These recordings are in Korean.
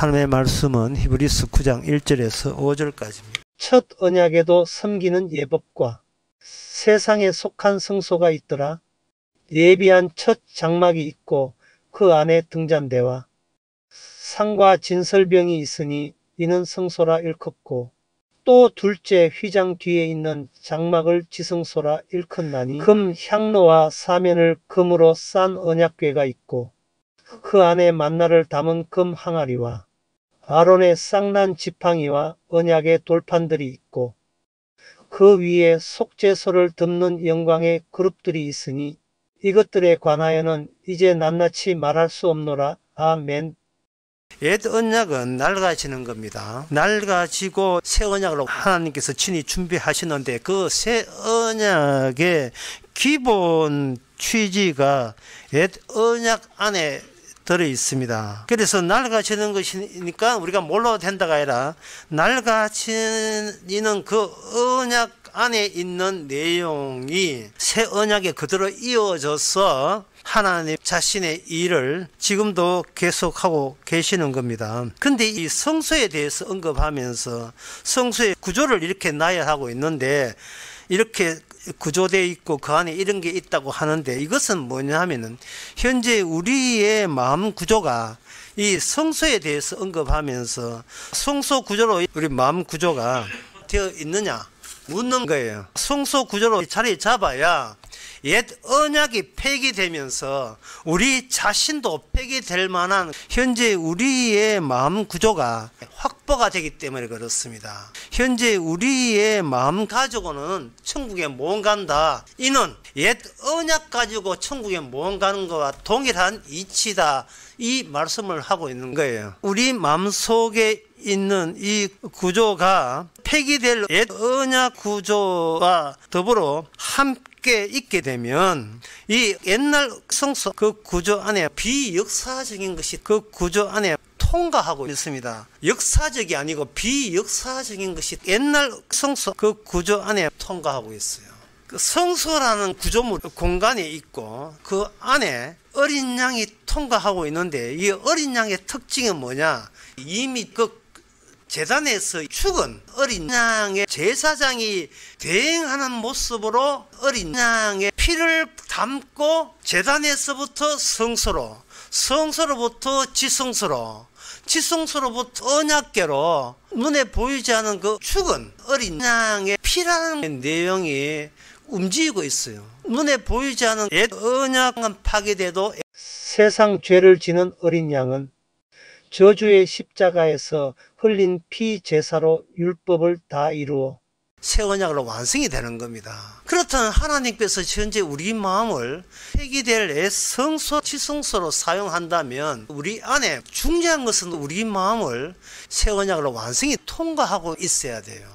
하나님의 말씀은 히브리서 9장 1절에서 5절까지입니다. 첫 언약에도 섬기는 예법과 세상에 속한 성소가 있더라. 예비한 첫 장막이 있고 그 안에 등잔대와 상과 진설병이 있으니 이는 성소라 일컫고 또 둘째 휘장 뒤에 있는 장막을 지성소라 일컫나니 금 향로와 사면을 금으로 싼 언약궤가 있고 그 안에 만나를 담은 금 항아리와 아론의 쌍난 지팡이와 언약의 돌판들이 있고 그 위에 속죄소를 덮는 영광의 그룹들이 있으니 이것들에 관하여는 이제 낱낱이 말할 수 없노라. 아멘. 옛 언약은 낡아지는 겁니다. 낡아지고 새 언약으로 하나님께서 친히 준비하시는데 그 새 언약의 기본 취지가 옛 언약 안에 들어 있습니다. 그래서 낡아지는 것이니까 우리가 몰라도 된다가 아니라 낡아지는 그 언약 안에 있는 내용이 새 언약에 그대로 이어져서 하나님 자신의 일을 지금도 계속하고 계시는 겁니다. 근데 이 성소에 대해서 언급하면서 성소의 구조를 이렇게 나열하고 있는데 이렇게 구조되어 있고 그 안에 이런 게 있다고 하는데 이것은 뭐냐 하면은 현재 우리의 마음 구조가 이 성소에 대해서 언급하면서 성소 구조로 우리 마음 구조가 되어 있느냐 묻는 거예요. 성소 구조로 자리 잡아야 옛 언약이 폐기되면서 우리 자신도 폐기될 만한 현재 우리의 마음 구조가 확보가 되기 때문에 그렇습니다. 현재 우리의 마음 가지고는 천국에 못 간다. 이는 옛 언약 가지고 천국에 못 가는 것과 동일한 이치다. 이 말씀을 하고 있는 거예요. 우리 마음속에 있는 이 구조가 폐기될 옛 언약 구조와 더불어 함께 있게 되면 이 옛날 성소 그 구조 안에 비역사적인 것이 그 구조 안에 통과하고 있습니다. 역사적이 아니고 비역사적인 것이 옛날 성소 그 구조 안에 통과하고 있어요. 그 성소라는 구조물 공간이 있고 그 안에 어린 양이 통과하고 있는데 이 어린 양의 특징이 뭐냐? 이미 그 제단에서 죽은 어린 양의 제사장이 대행하는 모습으로 어린 양의 피를 담고 제단에서부터 성소로, 성소로부터 지성소로, 지성소로부터 언약궤로 눈에 보이지 않은 그 죽은 어린 양의 피라는 내용이 움직이고 있어요. 눈에 보이지 않은 옛 언약은 파괴돼도 세상 죄를 지는 어린 양은 저주의 십자가에서 흘린 피 제사로 율법을 다 이루어 새 언약으로 완성이 되는 겁니다. 그렇다면 하나님께서 현재 우리 마음을 폐기될 옛 성소, 지성소로 사용한다면 우리 안에 중요한 것은 우리 마음을 새 언약으로 완성이 통과하고 있어야 돼요.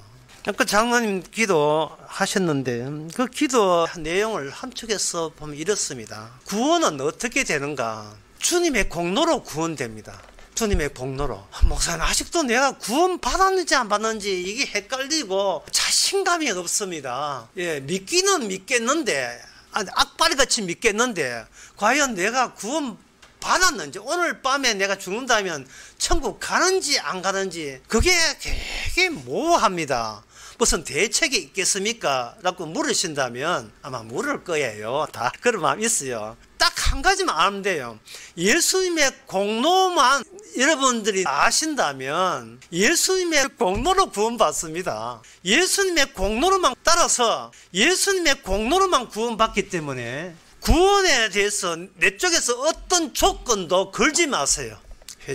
그 장로님 기도하셨는데 그 기도 내용을 함축해서 보면 이렇습니다. 구원은 어떻게 되는가? 주님의 공로로 구원됩니다. 주님의 공로로. 목사님 아직도 내가 구원 받았는지 안 받았는지 이게 헷갈리고 자신감이 없습니다. 예, 믿기는 믿겠는데 악바리같이 믿겠는데 과연 내가 구원 받았는지 오늘 밤에 내가 죽는다면 천국 가는지 안 가는지 그게 되게 모호합니다. 무슨 대책이 있겠습니까? 라고 물으신다면 아마 물을 거예요. 다 그런 마음이 있어요. 딱 한 가지만 알면 돼요. 예수님의 공로만 여러분들이 아신다면 예수님의 공로로 구원받습니다. 예수님의 공로로만 따라서 예수님의 공로로만 구원받기 때문에 구원에 대해서 내 쪽에서 어떤 조건도 걸지 마세요.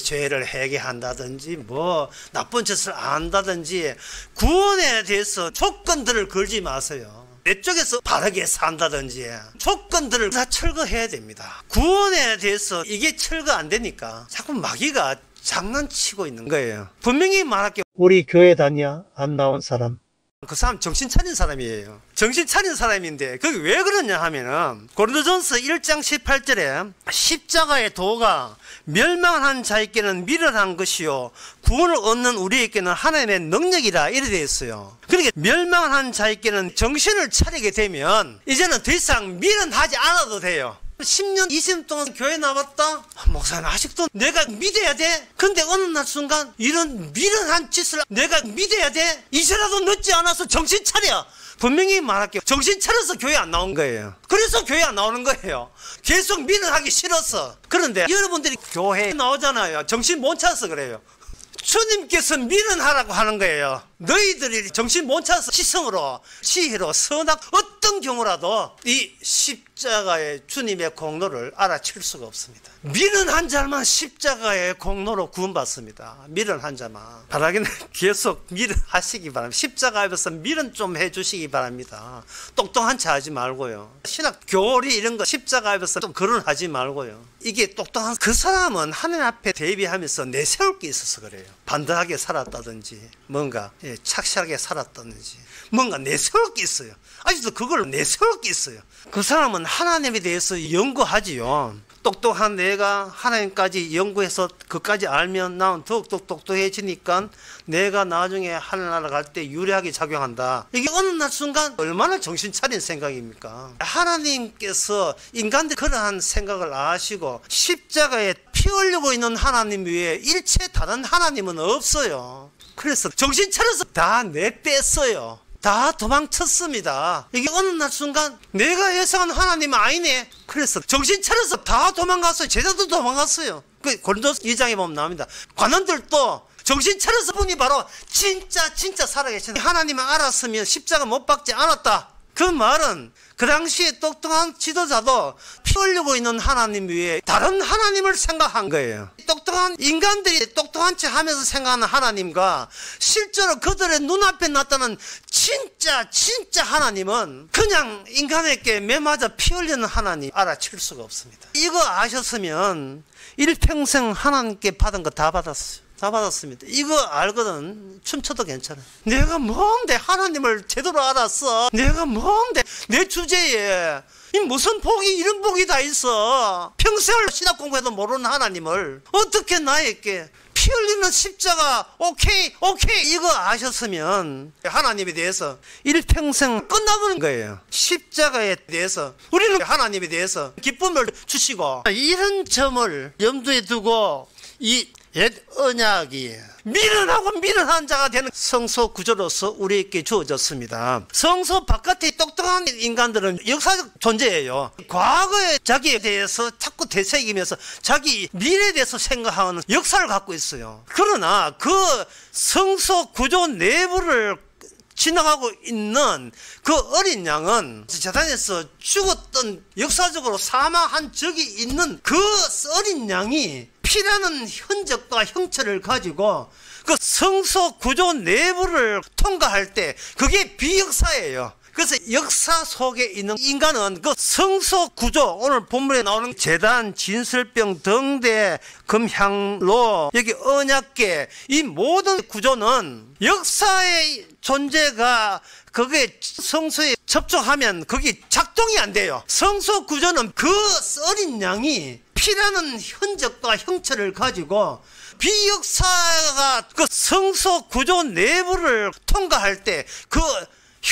죄를 회개한다든지 뭐 나쁜 짓을 안 한다든지 구원에 대해서 조건들을 걸지 마세요. 내 쪽에서 바르게 산다든지 조건들을 다 철거해야 됩니다. 구원에 대해서 이게 철거 안 되니까 자꾸 마귀가 장난치고 있는 거예요. 분명히 말할게요. 우리 교회 다녀 안 나온 사람 그 사람 정신 차린 사람이에요. 정신 차린 사람인데 그게 왜 그러냐 하면은 고린도전서 1장 18절에 십자가의 도가 멸망한 자에게는 미련한 것이요 구원을 얻는 우리에게는 하나님의 능력이라 이래 되어 있어요. 그러니까 멸망한 자에게는 정신을 차리게 되면 이제는 더 이상 미련하지 않아도 돼요. 10년, 20년 동안 교회 나왔다? 목사님, 아직도 내가 믿어야 돼? 근데 어느 날 순간 이런 미련한 짓을 내가 믿어야 돼? 이제라도 늦지 않아서 정신 차려. 분명히 말할게요. 정신 차려서 교회 안 나온 거예요. 그래서 교회 안 나오는 거예요. 계속 미련하기 싫어서. 그런데 여러분들이 교회에 나오잖아요. 정신 못 차려서 그래요. 주님께서 미련하라고 하는 거예요. 너희들이 정신 못 차려서 시성으로, 시혜로, 선악 어떤 경우라도 이 십자가의 주님의 공로를 알아챌 수가 없습니다. 미련한 자만 십자가의 공로로 구원받습니다. 미련한 자만. 바라기는 계속 미련하시기 바랍니다. 십자가 앞에서 미련 좀 해주시기 바랍니다. 똑똑한 체 하지 말고요. 신학 교리 이런 거 십자가 앞에서 좀 거론하지 말고요. 이게 똑똑한 그 사람은 하나님 앞에 대비하면서 내세울 게 있어서 그래요. 반듯하게 살았다든지 뭔가 착실하게 살았다든지 뭔가 내세울 게 있어요. 아직도 그걸 내세울 게 있어요. 그 사람은 하나님에 대해서 연구하지요. 똑똑한 내가 하나님까지 연구해서 그까지 알면 나는 더욱더 똑똑해지니까 내가 나중에 하늘나라 갈 때 유리하게 작용한다. 이게 어느 날 순간 얼마나 정신 차린 생각입니까? 하나님께서 인간들 그러한 생각을 아시고 십자가에 피 흘리고 있는 하나님 외에 일체 다른 하나님은 없어요. 그래서 정신 차려서 다 내뺐어요. 다 도망쳤습니다. 이게 어느 날 순간 내가 예상한 하나님은 아니네. 그래서 정신 차려서 다 도망갔어요. 제자도 도망갔어요. 그 고린도서 2장에 보면 나옵니다. 관원들도 정신 차려서 분이 바로 진짜 살아계신 하나님을 알았으면 십자가 못 박지 않았다. 그 말은 그 당시에 똑똑한 지도자도 피 흘리고 있는 하나님 위에 다른 하나님을 생각한 거예요. 똑똑한 인간들이 똑똑한 체 하면서 생각하는 하나님과 실제로 그들의 눈앞에 나타난 진짜 하나님은 그냥 인간에게 매맞아 피 흘리는 하나님 알아챌 수가 없습니다. 이거 아셨으면 일평생 하나님께 받은 거 다 받았어요. 다 받았습니다. 이거 알거든 춤춰도 괜찮아. 내가 뭔데 하나님을 제대로 알았어. 내가 뭔데 내 주제에 무슨 복이 이런 복이 다 있어. 평생을 신학 공부해도 모르는 하나님을 어떻게 나에게 피 흘리는 십자가 오케이 이거 아셨으면 하나님에 대해서 일평생 끝나버린 거예요. 십자가에 대해서 우리는 하나님에 대해서 기쁨을 주시고 이런 점을 염두에 두고 이 옛 언약이 미련하고 미련한 자가 되는 성소 구조로서 우리에게 주어졌습니다. 성소 바깥에 똑똑한 인간들은 역사적 존재예요. 과거의 자기에 대해서 자꾸 되새기면서 자기 미래에 대해서 생각하는 역사를 갖고 있어요. 그러나 그 성소 구조 내부를 지나가고 있는 그 어린 양은 재단에서 죽었던 역사적으로 사망한 적이 있는 그 어린 양이 피라는 흔적과 형체를 가지고 그 성소 구조 내부를 통과할 때 그게 비역사예요. 그래서 역사 속에 있는 인간은 그 성소 구조, 오늘 본문에 나오는 제단, 진설병, 등대, 금향로, 여기 언약궤, 이 모든 구조는 역사의 존재가 그게 성소에 접촉하면 그게 작동이 안 돼요. 성소 구조는 그 어린 양이 피라는 흔적과 형체를 가지고 비역사가 그 성소 구조 내부를 통과할 때 그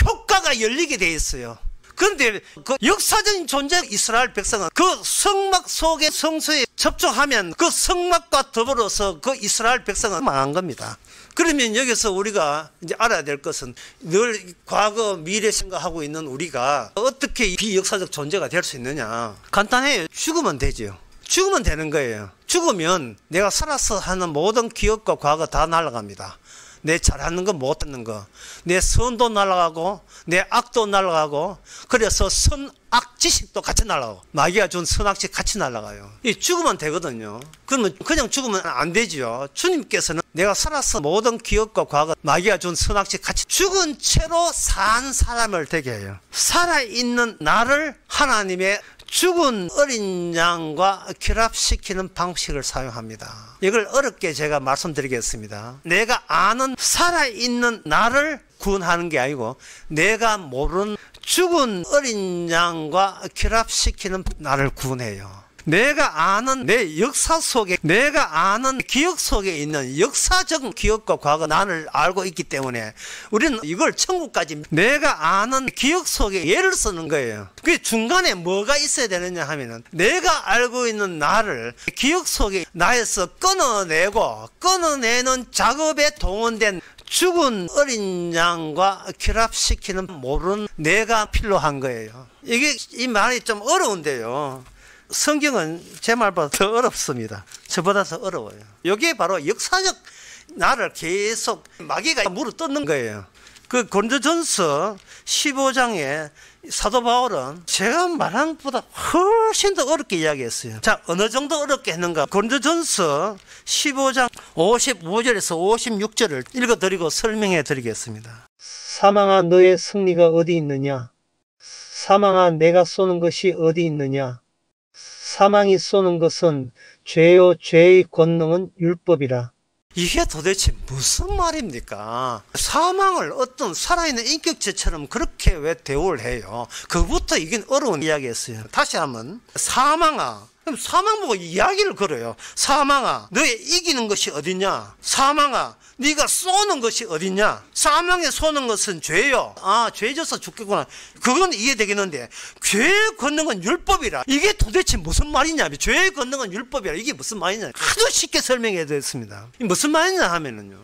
효과가 열리게 돼 있어요. 그런데 그 역사적인 존재 이스라엘 백성은 그 성막 속에 성소에 접촉하면 그 성막과 더불어서 그 이스라엘 백성은 망한 겁니다. 그러면 여기서 우리가 이제 알아야 될 것은 늘 과거 미래 생각하고 있는 우리가 어떻게 비역사적 존재가 될 수 있느냐. 간단해요. 죽으면 되죠. 죽으면 되는 거예요. 죽으면 내가 살아서 하는 모든 기억과 과거 다 날아갑니다. 내 잘하는 거 못하는 거, 내 선도 날아가고 내 악도 날아가고, 그래서 선악 지식도 같이 날아가고 마귀가 준 선악지식 같이 날아가요. 이 죽으면 되거든요. 그러면 그냥 죽으면 안 되죠. 주님께서는 내가 살아서 모든 기억과 과거 마귀가 준 선악지식 같이 죽은 채로 산 사람을 되게 해요. 살아있는 나를 하나님의 죽은 어린 양과 결합시키는 방식을 사용합니다. 이걸 어렵게 제가 말씀드리겠습니다. 내가 아는 살아있는 나를 구원하는 게 아니고 내가 모르는 죽은 어린 양과 결합시키는 나를 구원해요. 내가 아는 내 역사 속에, 내가 아는 기억 속에 있는 역사적 기억과 과거 나를 알고 있기 때문에 우리는 이걸 천국까지 내가 아는 기억 속에 예를 쓰는 거예요. 그 중간에 뭐가 있어야 되느냐 하면은 내가 알고 있는 나를 기억 속에 나에서 끊어내는 작업에 동원된 죽은 어린 양과 결합시키는 모르는 내가 필요한 거예요. 이 말이 좀 어려운데요. 성경은 제 말보다 더 어렵습니다. 저보다 더 어려워요. 이게 바로 역사적 나를 계속 마귀가 물어뜯는 거예요. 그 고린도전서 15장에 사도 바울은 제가 말한 것보다 훨씬 더 어렵게 이야기했어요. 자, 어느 정도 어렵게 했는가? 고린도전서 15장 55절에서 56절을 읽어드리고 설명해 드리겠습니다. 사망아 너의 승리가 어디 있느냐? 사망아 내가 쏘는 것이 어디 있느냐? 사망이 쏘는 것은 죄요 죄의 권능은 율법이라. 이게 도대체 무슨 말입니까? 사망을 어떤 살아있는 인격체처럼 그렇게 왜 대우를 해요? 그부터 이긴 어려운 이야기였어요. 다시 한번 사망아, 그럼 사망 보고 이야기를 걸어요. 사망아 너의 이기는 것이 어디냐? 사망아 네가 쏘는 것이 어디냐? 사망에 쏘는 것은 죄요. 아, 죄 져서 죽겠구나. 그건 이해되겠는데 죄의 권능은 율법이라. 이게 도대체 무슨 말이냐? 죄의 권능은 율법이라. 이게 무슨 말이냐? 아주 쉽게 설명해 드렸습니다. 무슨 말이냐 하면은요,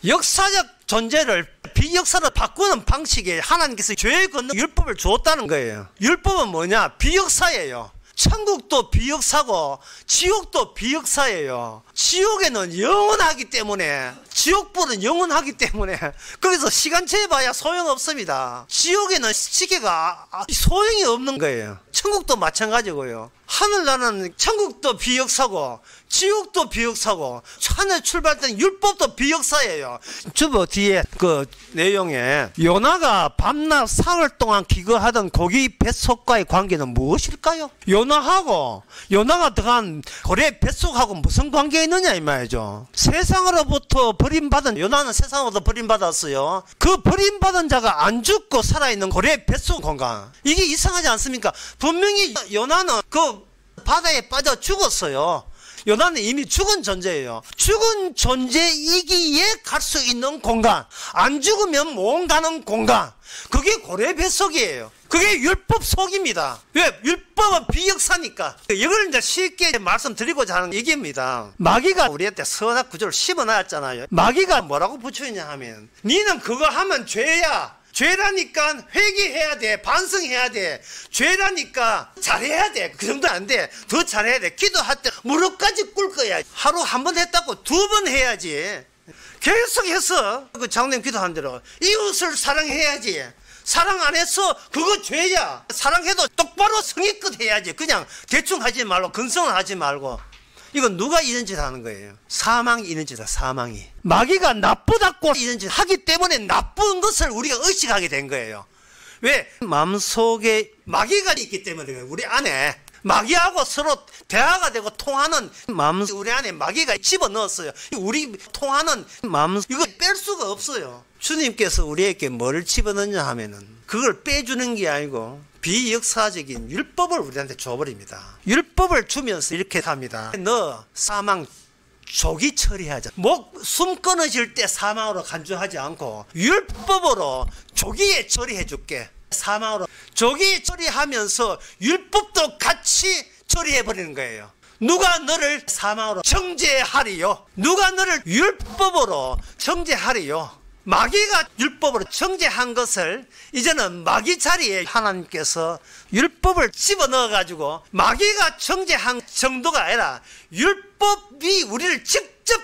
역사적 존재를 비역사로 바꾸는 방식에 하나님께서 죄의 권능 율법을 주었다는 거예요. 율법은 뭐냐? 비역사예요. 천국도 비역사고 지옥도 비역사예요. 지옥에는 영원하기 때문에, 지옥불은 영원하기 때문에 거기서 시간 재봐야 소용없습니다. 지옥에는 시계가 소용이 없는 거예요. 천국도 마찬가지고요. 하늘나라는 천국도 비역사고 지옥도 비역사고 하늘 출발된 율법도 비역사예요. 주보 뒤에 그 내용에 요나가 밤낮 사흘 동안 기거하던 고기 뱃속과의 관계는 무엇일까요? 요나가 들어간 고래 뱃속하고 무슨 관계가 있느냐 이 말이죠. 세상으로부터 버림받은 요나는 세상으로부터 버림받았어요. 그 버림받은 자가 안 죽고 살아있는 고래 뱃속 공간, 이게 이상하지 않습니까? 분명히 요나는 그 바다에 빠져 죽었어요. 요나는 이미 죽은 존재예요. 죽은 존재이기에 갈 수 있는 공간, 안 죽으면 못 가는 공간, 그게 고래 뱃속이에요. 그게 율법 속입니다. 왜? 율법은 비역사니까. 이걸 이제 쉽게 말씀드리고자 하는 얘기입니다. 마귀가 우리한테 선악 구조를 심어놨잖아요. 마귀가 뭐라고 붙여있냐 하면, 니는 그거 하면 죄야. 죄라니까 회개해야 돼. 반성해야 돼. 죄라니까 잘해야 돼. 그 정도 안 돼. 더 잘해야 돼. 기도할 때 무릎까지 꿇을 거야. 하루 한 번 했다고 2번 해야지. 계속해서 그 장로님 기도한 대로 이웃을 사랑해야지. 사랑 안 했어? 그거 죄야. 사랑해도 똑바로 성의껏 해야지. 그냥 대충 하지 말고 근성을 하지 말고. 이건 누가 이런 짓 하는 거예요? 사망이 이런 짓이다. 사망이. 마귀가 나쁘다고 이런 짓 하기 때문에 나쁜 것을 우리가 의식하게 된 거예요. 왜? 마음속에 마귀가 있기 때문에 우리 안에 마귀하고 서로 대화가 되고 통하는 마음, 우리 안에 마귀가 집어넣었어요. 우리 통하는 마음, 이거 뺄 수가 없어요. 주님께서 우리에게 뭐를 집어넣냐 하면은 그걸 빼주는 게 아니고 비역사적인 율법을 우리한테 줘버립니다. 율법을 주면서 이렇게 합니다. 너 사망 조기 처리하자. 숨 끊어질 때 사망으로 간주하지 않고 율법으로 조기에 처리해 줄게. 사망으로 조기에 처리하면서 율법도 같이 처리해 버리는 거예요. 누가 너를 사망으로 정죄하리요? 누가 너를 율법으로 정죄하리요? 마귀가 율법으로 정죄한 것을 이제는 마귀 자리에 하나님께서 율법을 집어넣어 가지고 마귀가 정죄한 정도가 아니라 율법이 우리를 직접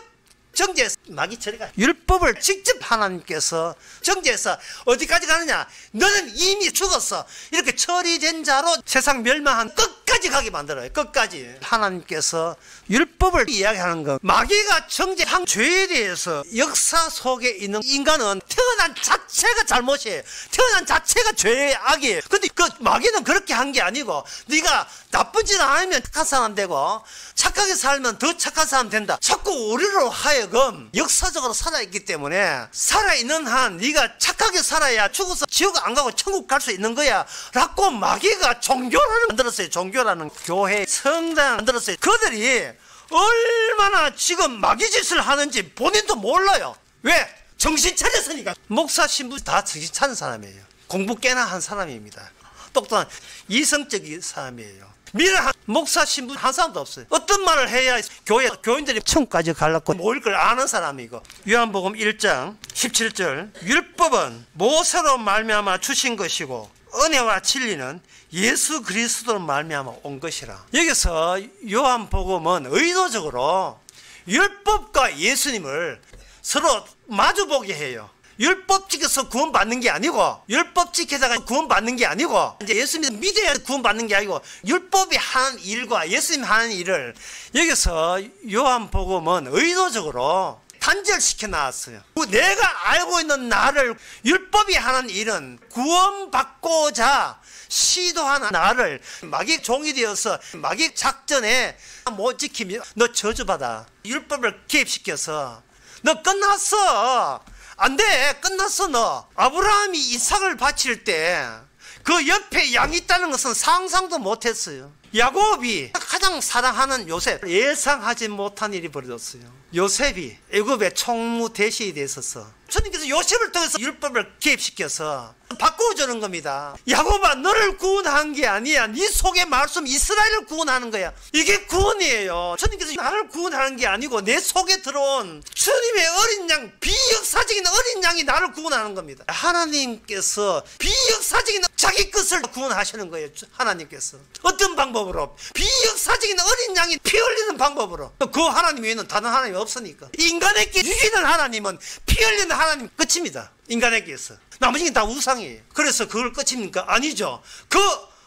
정죄해서 마귀 처리가 율법을 직접 하나님께서 정죄해서 어디까지 가느냐? 너는 이미 죽었어. 이렇게 처리된 자로 세상 멸망한 끝까지 가게 만들어요. 끝까지. 하나님께서 율법을 이야기하는 것, 마귀가 정죄한 죄에 대해서 역사 속에 있는 인간은 태어난 자체가 잘못이에요. 태어난 자체가 죄의 악이에요. 근데 그 마귀는 그렇게 한 게 아니고 네가 나쁜 짓 안 하면 착한 사람 되고 착하게 살면 더 착한 사람 된다. 자꾸 우리로 하여금 역사적으로 살아있기 때문에 살아있는 한 네가 착하게 살아야 죽어서 지옥 안 가고 천국 갈 수 있는 거야 라고 마귀가 종교를 만들었어요. 종교를. 성교라는 교회 성당 만들었어요. 그들이 얼마나 지금 마귀짓을 하는지 본인도 몰라요. 왜? 정신 차렸으니까. 목사 신부 다 정신 차린 사람이에요. 공부 꽤나 한 사람입니다. 똑똑한 이성적인 사람이에요. 미련한 목사 신부 한 사람도 없어요. 어떤 말을 해야 교인들이 천국까지 가려고 모일 걸 아는 사람이고. 요한복음 1장 17절 율법은 모세로 말미암아 주신 것이고 은혜와 진리는 예수 그리스도로 말미암아 온 것이라. 여기서 요한복음은 의도적으로 율법과 예수님을 서로 마주보게 해요. 율법 지켜서 구원받는 게 아니고, 율법 지켜다가 구원받는 게 아니고, 이제 예수님 믿어야 구원받는 게 아니고, 율법이 하는 일과 예수님 하는 일을 여기서 요한복음은 의도적으로 단절시켜 놨어요. 내가 알고 있는 나를, 율법이 하는 일은 구원받고자 시도하는 나를 마귀 종이 되어서 마귀 작전에 못 지키면 너 저주받아. 율법을 개입시켜서 너 끝났어. 안 돼. 끝났어. 너 아브라함이 이삭을 바칠 때 그 옆에 양이 있다는 것은 상상도 못했어요. 야곱이 가장 사랑하는 요셉, 예상하지 못한 일이 벌어졌어요. 요셉이 애굽의 총무 대신이 됐었어. 주님께서 요셉을 통해서 율법을 개입시켜서 바꿔주는 겁니다. 야곱아, 너를 구원한 게 아니야. 네 속에 말씀 이스라엘을 구원하는 거야. 이게 구원이에요. 주님께서 나를 구원하는 게 아니고 내 속에 들어온 주님의 어린 양, 비역사적인 어린 양이 나를 구원하는 겁니다. 하나님께서 비역사적인 자기 것을 구원하시는 거예요. 하나님께서 어떤 방법으로? 비역사적인 어린 양이 피 흘리는 방법으로. 그 하나님 외에는 다른 하나님이 없으니까. 인간에게 유기는 하나님은 피 흘리는 하나님 끝입니다. 인간에게서. 나머지는 다 우상이에요. 그래서 그걸 끝입니까? 아니죠. 그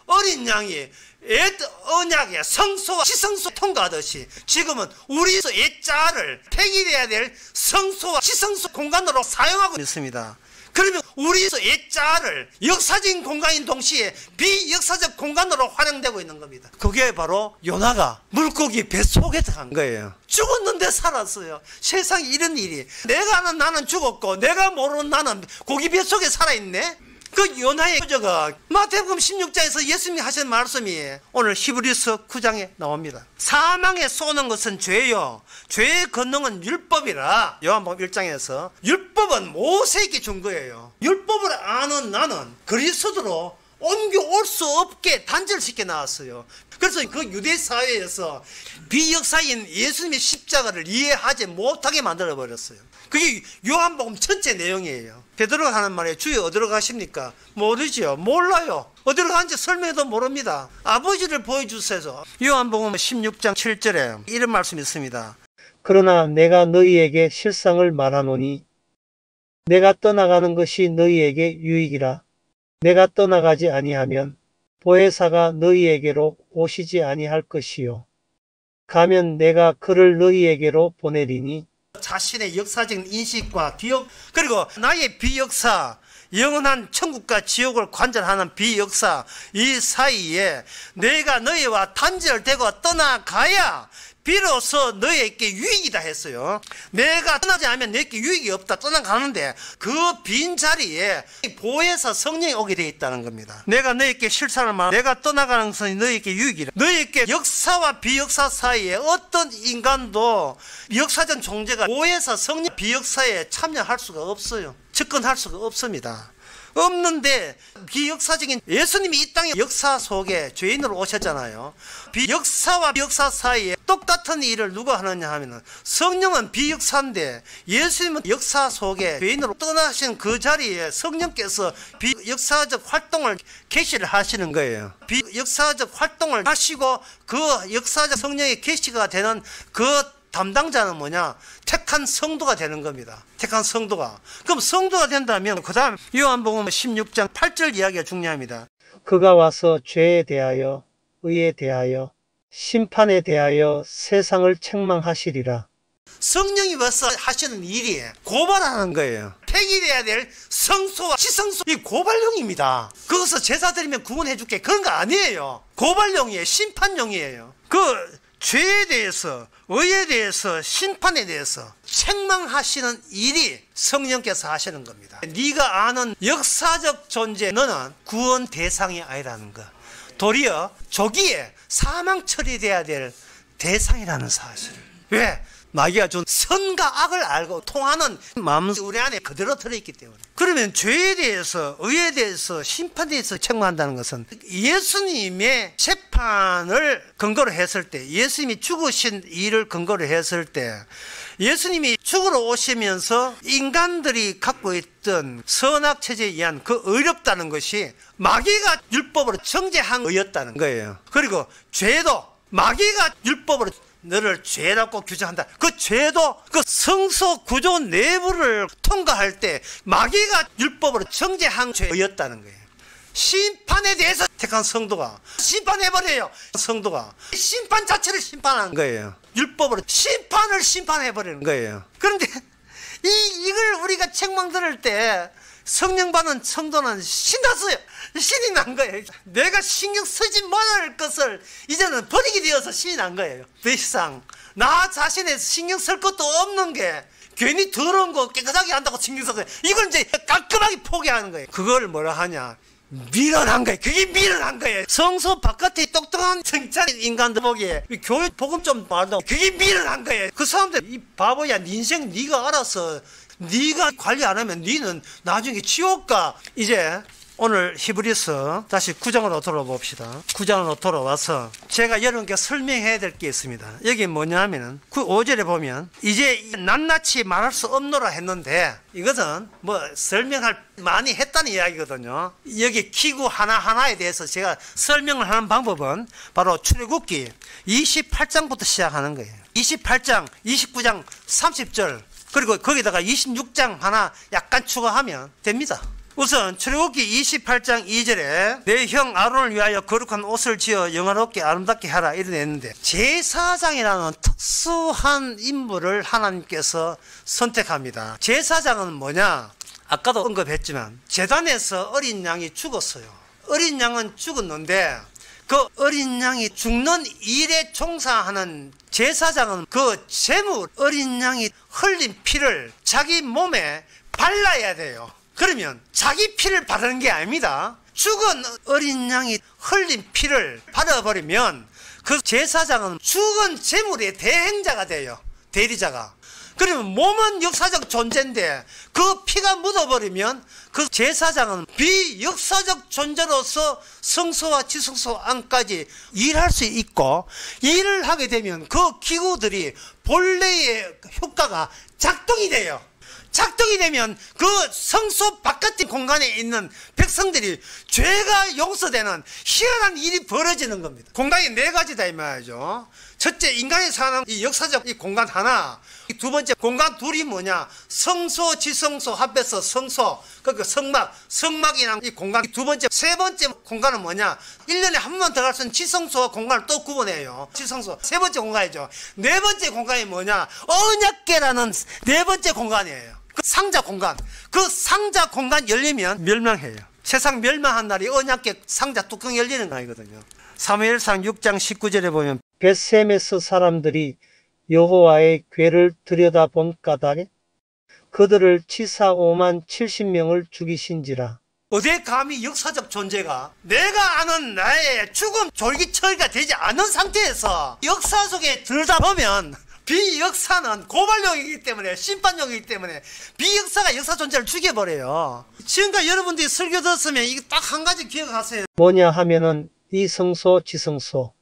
어린 양이 옛 언약의 성소와 시성소 통과하듯이 지금은 우리 옛자를 폐기돼야 될 성소와 시성소 공간으로 사용하고 있습니다. 그러면 우리 옛자를 역사적인 공간인 동시에 비역사적 공간으로 활용되고 있는 겁니다. 그게 바로 요나가 물고기 뱃속에 들어간 거예요. 죽었는데 살았어요. 세상에 이런 일이. 내가 아는 나는 죽었고 내가 모르는 나는 고기 뱃속에 살아있네. 그 요나의 표저가 마태복음 16장에서 예수님이 하신 말씀이 오늘 히브리서 9장에 나옵니다. 사망에 쏘는 것은 죄요, 죄의 권능은 율법이라. 요한복음 1장에서 율법은 모세에게 준 거예요. 율법을 아는 나는 그리스도로 옮겨올 수 없게 단절시켜 나왔어요. 그래서 그 유대 사회에서 비역사인 예수님의 십자가를 이해하지 못하게 만들어 버렸어요. 그게 요한복음 전체 내용이에요. 베드로가 하는 말에 주여 어디로 가십니까? 모르지요. 몰라요. 어디로 가는지 설명해도 모릅니다. 아버지를 보여주세요. 요한복음 16장 7절에 이런 말씀이 있습니다. 그러나 내가 너희에게 실상을 말하노니 내가 떠나가는 것이 너희에게 유익이라. 내가 떠나가지 아니하면 보혜사가 너희에게로 오시지 아니할 것이요. 가면 내가 그를 너희에게로 보내리니. 자신의 역사적인 인식과 기억, 그리고 나의 비역사, 영원한 천국과 지옥을 관절하는 비역사, 이 사이에 내가 너희와 단절되고 떠나가야 비로소 너희에게 유익이다 했어요. 내가 떠나지 않으면 너희에게 유익이 없다. 떠나가는데 그 빈 자리에 보혜사 성령이 오게 되어 있다는 겁니다. 내가 너희에게 실상을 말하면 내가 떠나가는 것은 너희에게 유익이다. 너희에게 역사와 비역사 사이에 어떤 인간도 역사적 존재가 보혜사 성령 비역사에 참여할 수가 없어요. 접근할 수가 없습니다. 없는데 비역사적인 예수님이 이 땅의 역사 속에 죄인으로 오셨잖아요. 비역사와 비역사 사이에 똑같은 일을 누가 하느냐 하면 성령은 비역사인데 예수님은 역사 속에 죄인으로 떠나신 그 자리에 성령께서 비역사적 활동을 계시를 하시는 거예요. 비역사적 활동을 하시고 그 역사적 성령의 계시가 되는 그 담당자는 뭐냐? 택한 성도가 되는 겁니다. 택한 성도가. 그럼 성도가 된다면 그 다음 요한복음 16장 8절 이야기가 중요합니다. 그가 와서 죄에 대하여 의에 대하여 심판에 대하여 세상을 책망하시리라. 성령이 와서 하시는 일이 고발하는 거예요. 폐기돼야 될 성소와 시성소, 이 고발용입니다. 거기서 제사 드리면 구원해 줄게, 그런 거 아니에요. 고발용이에요. 심판용이에요. 그 죄에 대해서, 의에 대해서, 심판에 대해서 책망하시는 일이 성령께서 하시는 겁니다. 네가 아는 역사적 존재, 너는 구원 대상이 아니라는 거. 도리어 조기에 사망 처리돼야 될 대상이라는 사실. 왜? 마귀가 준 선과 악을 알고 통하는 마음 우리 안에 그대로 들어있기 때문에. 그러면 죄에 대해서, 의에 대해서, 심판에 대해서 책망한다는 것은 예수님의 재판을 근거로 했을 때, 예수님이 죽으신 일을 근거로 했을 때, 예수님이 죽으러 오시면서 인간들이 갖고 있던 선악 체제에 의한 그 의롭다는 것이 마귀가 율법으로 정죄한 의였다는 거예요. 그리고 죄도 마귀가 율법으로 너를 죄라고 규정한다. 그 죄도 그 성소 구조 내부를 통과할 때 마귀가 율법으로 정죄한 죄였다는 거예요. 심판에 대해서 택한 성도가 심판해버려요. 성도가 심판 자체를 심판한 거예요. 율법으로 심판을 심판해버리는 거예요. 그런데 이걸 우리가 책망 들을 때 성령 받은 성도는 신났어요. 신이 난 거예요. 내가 신경 쓰지 말아야 할 것을 이제는 버리게 되어서 신이 난 거예요. 더 이상 나 자신에 신경 쓸 것도 없는 게 괜히 더러운 거 깨끗하게 한다고 신경 써서 이걸 이제 깔끔하게 포기하는 거예요. 그걸 뭐라 하냐? 미련한 거예요. 그게 미련한 거예요. 성소 바깥에 똑똑한 정찬 인간들 보기에 교회 복음 좀 말도 그게 미련한 거예요. 그 사람들 이 바보야, 네 인생 네가 알아서 네가 관리 안 하면 네는 나중에 지옥 가. 이제 오늘 히브리서 다시 9장으로 돌아봅시다. 9장으로 돌아와서 제가 여러분께 설명해야 될 게 있습니다. 여기 뭐냐면 5절에 보면 이제 낱낱이 말할 수 없노라 했는데 이것은 뭐 설명할 많이 했다는 이야기거든요. 여기 기구 하나하나에 대해서 제가 설명을 하는 방법은 바로 출애굽기 28장부터 시작하는 거예요. 28장, 29장, 30절 그리고 거기다가 26장 하나 약간 추가하면 됩니다. 우선 출애굽기 28장 2절에 내 형 아론을 위하여 거룩한 옷을 지어 영화롭게 아름답게 하라 이렇게 했는데 제사장이라는 특수한 인물을 하나님께서 선택합니다. 제사장은 뭐냐? 아까도 언급했지만 제단에서 어린 양이 죽었어요. 어린 양은 죽었는데 그 어린 양이 죽는 일에 종사하는 제사장은 그 제물 어린 양이 흘린 피를 자기 몸에 발라야 돼요. 그러면 자기 피를 바르는 게 아닙니다. 죽은 어린 양이 흘린 피를 바르버리면 그 제사장은 죽은 제물의 대행자가 돼요. 대리자가. 그러면 몸은 역사적 존재인데 그 피가 묻어버리면 그 제사장은 비역사적 존재로서 성소와 지성소 안까지 일할 수 있고 일을 하게 되면 그 기구들이 본래의 효과가 작동이 돼요. 작동이 되면 그 성소 바깥의 공간에 있는 백성들이 죄가 용서되는 희한한 일이 벌어지는 겁니다. 공간이 4가지다 이 말이죠. 첫째, 인간이 사는 이 역사적 이 공간 하나, 두 번째 공간 둘이 뭐냐? 성소, 지성소 합해서 성소, 그러니까 성막이라는 이 공간. 두 번째, 세 번째 공간은 뭐냐? 1년에 한 번만 들어갈 수 있는 지성소와 공간을 또 구분해요. 지성소 세 번째 공간이죠. 네 번째 공간이 뭐냐? 언약궤라는 네 번째 공간이에요. 그 상자 공간, 그 상자 공간 열리면 멸망해요. 세상 멸망한 날이 언약궤 상자 뚜껑 열리는 날이거든요. 사무엘상 6장 19절에 보면 벳셈에서 사람들이 여호와의 궤를 들여다본 까닭에 그들을 치사 5만 70명을 죽이신지라. 어디에 감히 역사적 존재가 내가 아는 나의 죽음 졸기 처리가 되지 않은 상태에서 역사 속에 들다 보면 비역사는 고발용이기 때문에 심판용이기 때문에 비역사가 역사 존재를 죽여버려요. 지금까지 여러분들이 설교 들었으면 이게 딱 한 가지 기억하세요. 뭐냐 하면은 이 성소 지성소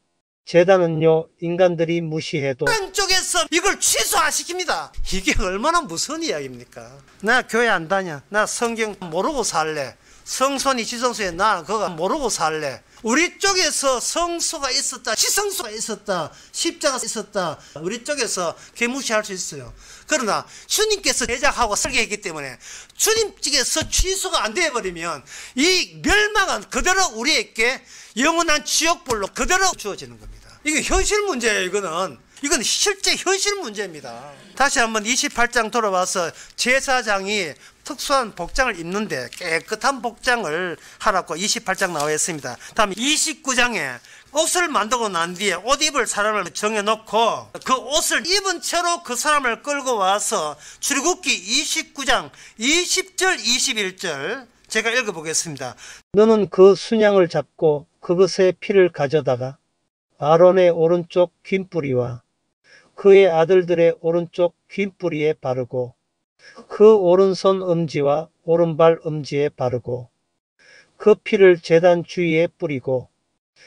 제단은요 인간들이 무시해도 한쪽에서 이걸 취소 안 시킵니다. 이게 얼마나 무서운 이야기입니까? 나 교회 안 다녀. 나 성경 모르고 살래. 성소니 지성소에 나 그거 모르고 살래. 우리 쪽에서 성소가 있었다, 지성소가 있었다, 십자가 있었다. 우리 쪽에서 개무시할 수 있어요. 그러나 주님께서 제작하고 설계했기 때문에 주님 측에서 취소가 안 되어버리면 이 멸망은 그대로 우리에게 영원한 지옥불로 그대로 주어지는 겁니다. 이게 현실 문제예요. 이건 실제 현실 문제입니다. 다시 한번 28장 돌아와서 제사장이 특수한 복장을 입는데 깨끗한 복장을 하라고 28장 나와 있습니다. 다음 29장에 옷을 만들고 난 뒤에 옷 입을 사람을 정해놓고 그 옷을 입은 채로 그 사람을 끌고 와서 출애굽기 29장 20절 21절 제가 읽어보겠습니다. 너는 그 순양을 잡고 그것의 피를 가져다가 아론의 오른쪽 귓뿌리와 그의 아들들의 오른쪽 귓뿌리에 바르고 그 오른손 엄지와 오른발 엄지에 바르고 그 피를 제단 주위에 뿌리고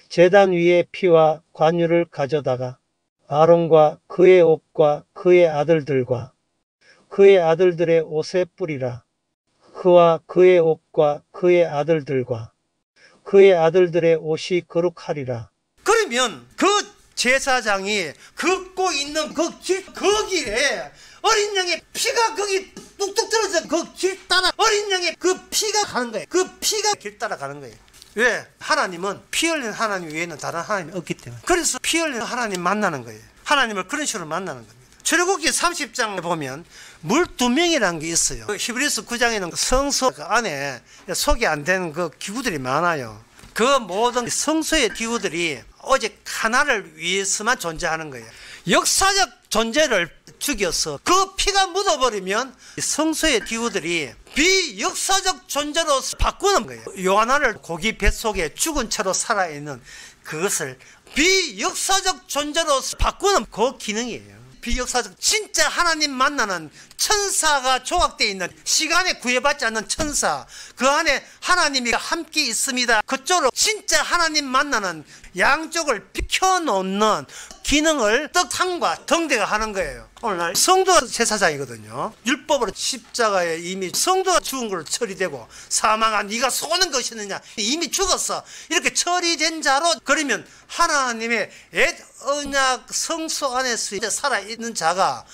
제단 위에 피와 관유를 가져다가 아론과 그의 옷과 그의 아들들과 그의 아들들의 옷에 뿌리라. 그와 그의 옷과 그의 아들들과 그의 아들들의 옷이 거룩하리라. 그러면 그 제사장이 걷고 있는 그 길에 어린 양의 피가 거기 뚝뚝 떨어져 그 길 따라 어린 양의 그 피가 가는 거예요. 그 피가 길 따라 가는 거예요. 왜? 하나님은 피 흘리는 하나님 외에는 다른 하나님이 없기 때문에. 그래서 피 흘리는 하나님 만나는 거예요. 하나님을 그런 식으로 만나는 겁니다. 출애굽기 30장에 보면 물 두 명이라는 게 있어요. 히브리서 9장에는 성소 안에 소개 안 되는 그 기구들이 많아요. 그 모든 성소의 기구들이 오직 하나를 위해서만 존재하는 거예요. 역사적 존재를 죽여서 그 피가 묻어버리면 성소의 기구들이 비역사적 존재로 바꾸는 거예요. 요하나를 고기 뱃속에 죽은 채로 살아있는 그것을 비역사적 존재로 바꾸는 그 기능이에요. 비역사적 진짜 하나님 만나는 천사가 조각되어 있는 시간에 구애받지 않는 천사, 그 안에 하나님이 함께 있습니다. 그쪽으로 진짜 하나님 만나는 양쪽을 비켜놓는 기능을 떡상과 등대가 하는 거예요. 오늘날 성도가 제사장이거든요. 율법으로 십자가에 이미 성도가 죽은 걸로 처리되고 사망한 네가 쏘는 것이느냐 이미 죽었어 이렇게 처리된 자로, 그러면 하나님의 옛 언약 성소 안에서 이제 살아있는 자가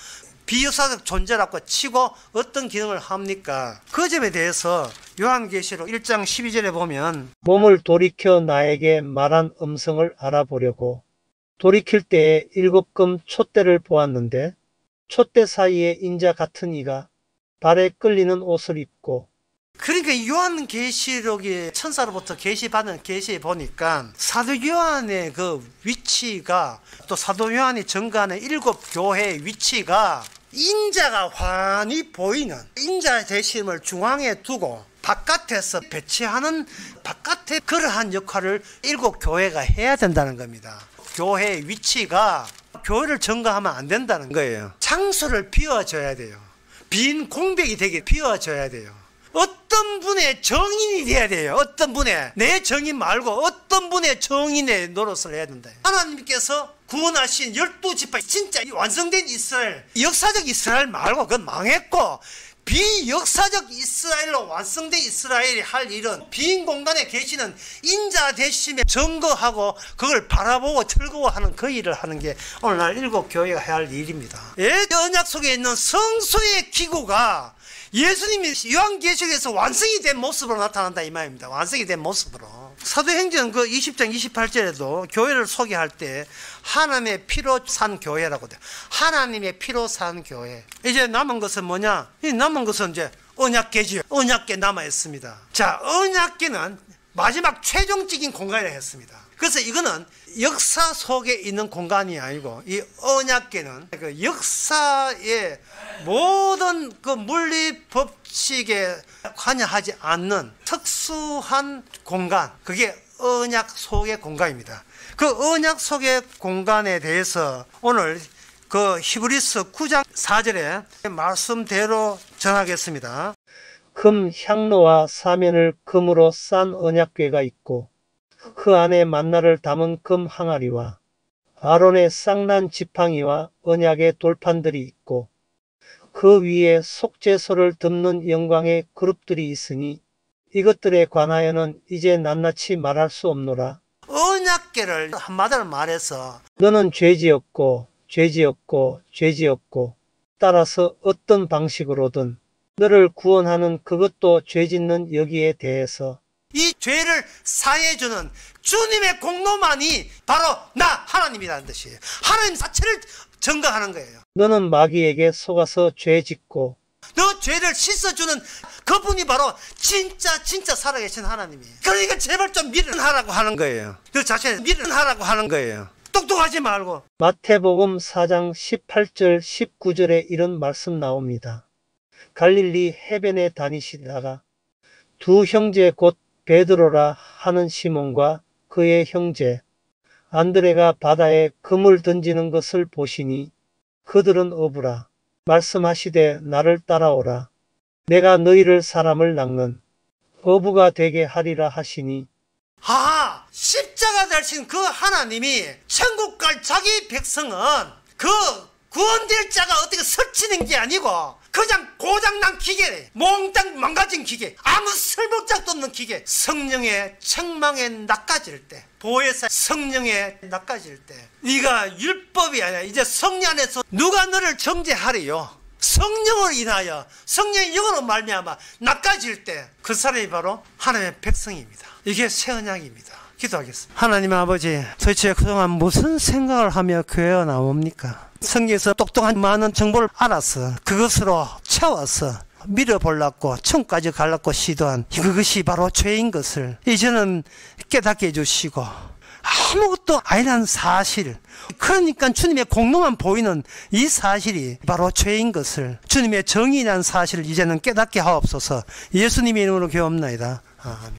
비역사적 존재라고 치고 어떤 기능을 합니까? 그 점에 대해서 요한계시록 1장 12절에 보면 몸을 돌이켜 나에게 말한 음성을 알아보려고 돌이킬 때에 7금 촛대를 보았는데 촛대 사이에 인자 같은 이가 발에 끌리는 옷을 입고, 그러니까 요한계시록의 천사로부터 계시받은 계시에 보니까 사도 요한의 그 위치가 또 사도 요한이 증거하는 7 교회의 위치가 인자가 환히 보이는 인자 대심을 중앙에 두고 바깥에서 배치하는 바깥에 그러한 역할을 7 교회가 해야 된다는 겁니다. 교회의 위치가 교회를 증거하면 안 된다는 거예요. 장소를 비워줘야 돼요. 빈 공백이 되게 비워줘야 돼요. 어떤 분의 정인이 돼야 돼요. 어떤 분의 내 정인 말고 어떤 분의 정인의 노릇을 해야 된다. 하나님께서 구원하신 12지파 진짜 완성된 이스라엘, 역사적 이스라엘 말고 그건 망했고 비역사적 이스라엘로 완성된 이스라엘이 할 일은 빈 공간에 계시는 인자 되심에 증거하고 그걸 바라보고 즐거워하는 그 일을 하는 게 오늘날 7 교회가 해야 할 일입니다. 옛 언약 속에 있는 성소의 기구가 예수님이 요한계시록에서 완성이 된 모습으로 나타난다 이 말입니다. 완성이 된 모습으로. 사도행전 그 20장 28절에도 교회를 소개할 때 하나님의 피로 산 교회라고 돼요. 하나님의 피로 산 교회. 이제 남은 것은 뭐냐? 이 남은 것은 이제 언약궤지요. 언약궤 남아 있습니다. 자, 언약궤는 마지막 최종적인 공간이라 했습니다. 그래서 이거는 역사 속에 있는 공간이 아니고 이 언약궤는 그 역사의 모든 그 물리 법칙에 관여하지 않는 특수한 공간, 그게 언약 속의 공간입니다. 그 언약 속의 공간에 대해서 오늘 그 히브리서 9장 4절에 말씀대로 전하겠습니다. 금 향로와 사면을 금으로 싼 언약궤가 있고 그 안에 만나를 담은 금 항아리와 아론의 쌍난 지팡이와 언약의 돌판들이 있고 그 위에 속죄소를 덮는 영광의 그룹들이 있으니 이것들에 관하여는 이제 낱낱이 말할 수 없노라. 언약궤를 한마디로 말해서 너는 죄지었고 죄지었고 죄지었고 따라서 어떤 방식으로든 너를 구원하는 그것도 죄짓는 여기에 대해서 이 죄를 사해주는 주님의 공로만이 바로 나 하나님이라는 뜻이에요. 하나님 자체를 증거하는 거예요. 너는 마귀에게 속아서 죄짓고 너 죄를 씻어주는 그분이 바로 진짜 살아계신 하나님이에요. 그러니까 제발 좀 밀어하라고 하는 거예요. 너 자신을 밀어하라고 하는 거예요. 똑똑하지 말고. 마태복음 4장 18절 19절에 이런 말씀 나옵니다. 갈릴리 해변에 다니시다가 두 형제 곧 베드로라 하는 시몬과 그의 형제 안드레가 바다에 금을 던지는 것을 보시니 그들은 어부라. 말씀하시되 나를 따라오라. 내가 너희를 사람을 낚는 어부가 되게 하리라 하시니 십자가 되신 그 하나님이 천국 갈 자기 백성은 그 구원될 자가 어떻게 설치는 게 아니고 그냥 고장난 기계, 몽땅 망가진 기계, 아무 쓸모짝도 없는 기계, 성령의 책망에 낚아질 때, 보혜사 성령에 낚아질 때 네가 율법이 아니라 이제 성령 안에서 누가 너를 정죄하래요? 성령을 인하여 성령의 영으로 말미암아 낚아질 때 그 사람이 바로 하나님의 백성입니다. 이게 새 언약입니다. 기도하겠습니다. 하나님 아버지, 도대체 그동안 무슨 생각을 하며 교회에 나옵니까? 성경에서 똑똑한 많은 정보를 알아서 그것으로 채워서 밀어보려고 천까지 가려고 시도한 그것이 바로 죄인 것을 이제는 깨닫게 해주시고 아무것도 아니라는 사실, 그러니까 주님의 공로만 보이는 이 사실이 바로 죄인 것을, 주님의 정의라는 사실을 이제는 깨닫게 하옵소서. 예수님의 이름으로 기도합나이다. 아멘.